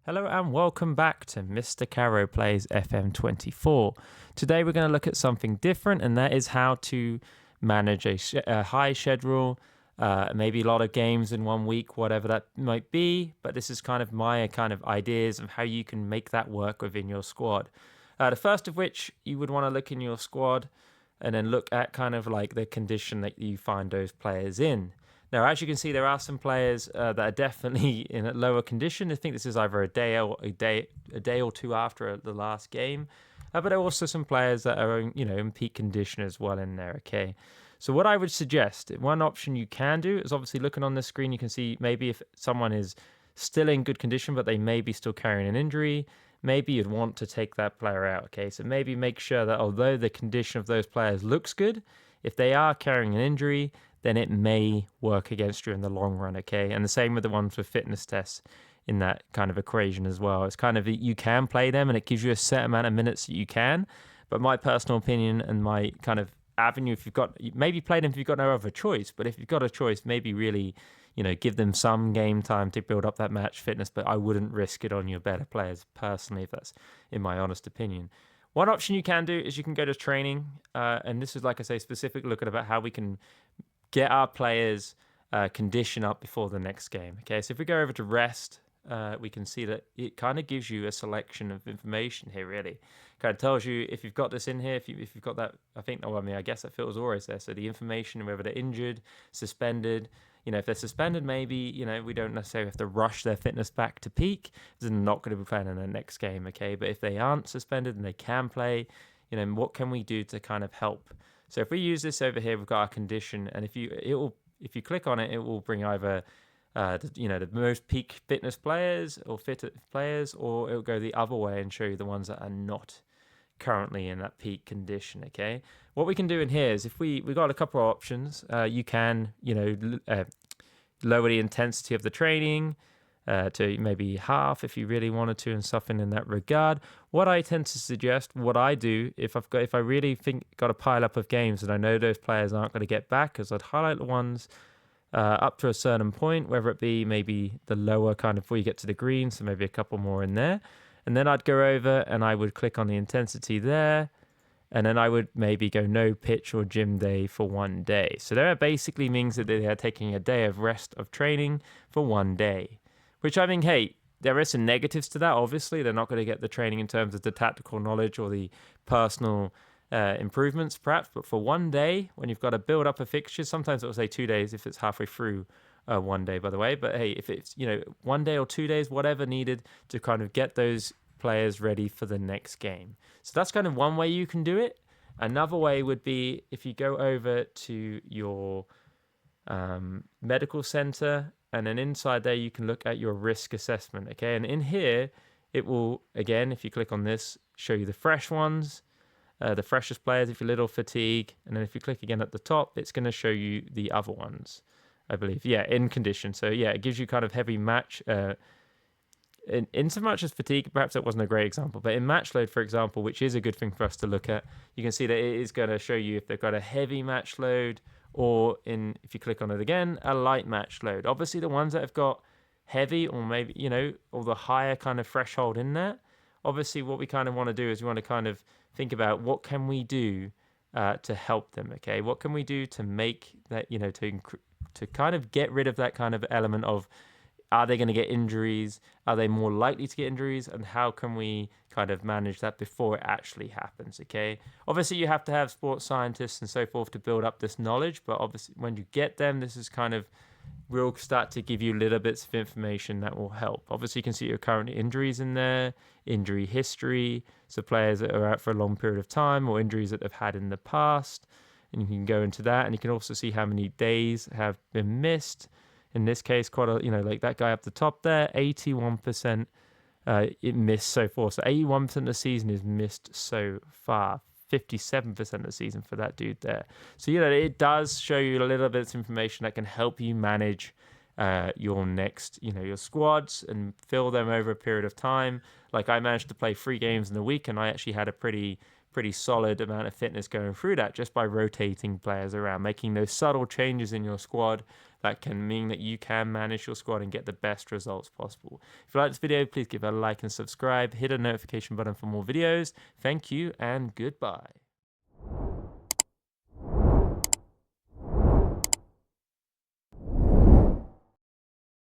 Hello and welcome back to Mr. Caro Plays FM24. Today we're going to look at something different, and that is how to manage a high schedule, maybe a lot of games in 1 week, whatever that might be. But this is kind of my ideas of how you can make that work within your squad. The first of which you would want to look in your squad and then look at kind of like the condition that you find those players in. Now, as you can see, there are some players that are definitely in a lower condition. I think this is either a day or two after the last game, but there are also some players that are, in peak condition as well in there. Okay, so what I would suggest, one option you can do is obviously looking on the screen. You can see maybe if someone is still in good condition, but they may be still carrying an injury. Maybe you'd want to take that player out. Okay, so maybe make sure that although the condition of those players looks good, if they are carrying an injury, then it may work against you in the long run, okay? And the same with the ones with fitness tests in that kind of equation as well. It's kind of, you can play them and it gives you a set amount of minutes that you can. But my personal opinion and my kind of avenue, if you've got, maybe play them if you've got no other choice. But if you've got a choice, maybe really, give them some game time to build up that match fitness. But I wouldn't risk it on your better players personally, if that's in my honest opinion. One option you can do is you can go to training. And this is, like I say, specific look at about how we can get our players condition up before the next game. Okay, so if we go over to rest, we can see that it kind of gives you a selection of information here, really. Kind of tells you if you've got this in here, if you've got that, I guess that filters always there. So the information, whether they're injured, suspended, if they're suspended, maybe, we don't necessarily have to rush their fitness back to peak. They're not going to be playing in the next game, okay? But if they aren't suspended and they can play, what can we do to kind of help? So if we use this over here, we've got our condition, and if you click on it, it will bring either the most peak fitness players or fit players, or it will go the other way and show you the ones that are not currently in that peak condition. Okay, what we can do in here is if we got a couple of options. You can lower the intensity of the training to maybe half if you really wanted to, and something in that regard. What I tend to suggest, what I do if I really think got a pile up of games and I know those players aren't going to get back, is I'd highlight the ones up to a certain point, whether it be maybe the lower kind of before you get to the green, so maybe a couple more in there, and then I'd go over and I would click on the intensity there. And then I would maybe go no pitch or gym day for 1 day. So that basically means that they are taking a day of rest of training for 1 day. Which I think, hey, there are some negatives to that. Obviously, they're not going to get the training in terms of the tactical knowledge or the personal improvements, perhaps. But for 1 day, when you've got to build up a fixture, sometimes it'll say 2 days if it's halfway through 1 day, by the way. But hey, if it's 1 day or 2 days, whatever needed to kind of get those players ready for the next game. So that's kind of one way you can do it. Another way would be if you go over to your medical center, and then inside there you can look at your risk assessment. Okay, and in here it will, again, if you click on this, show you the fresh ones, the freshest players if you're a little fatigue, and then if you click again at the top, it's going to show you the other ones, I believe. Yeah, in condition. So yeah, it gives you kind of heavy match in so much as fatigue. Perhaps that wasn't a great example, but in match load, for example, which is a good thing for us to look at, you can see that it is going to show you if they've got a heavy match load, or if you click on it again, a light match load. Obviously, the ones that have got heavy, or maybe, or the higher kind of threshold in there, obviously what we kind of want to do is we want to kind of think about what can we do to help them, okay? What can we do to make that, to kind of get rid of that kind of element of, are they going to get injuries? Are they more likely to get injuries? And how can we kind of manage that before it actually happens, okay? Obviously, you have to have sports scientists and so forth to build up this knowledge, but obviously when you get them, this is kind of, we'll start to give you little bits of information that will help. Obviously, you can see your current injuries in there, injury history, so players that are out for a long period of time, or injuries that they've had in the past, and you can go into that, and you can also see how many days have been missed. In this case, quite a, like that guy up the top there, 81% it missed so far. So 81% of the season is missed so far. 57% of the season for that dude there. So, it does show you a little bit of information that can help you manage your next, your squads and fill them over a period of time. Like I managed to play 3 games in a week, and I actually had a pretty pretty solid amount of fitness going through that just by rotating players around, making those subtle changes in your squad that can mean that you can manage your squad and get the best results possible. If you like this video, please give it a like and subscribe. Hit a notification button for more videos. Thank you and goodbye.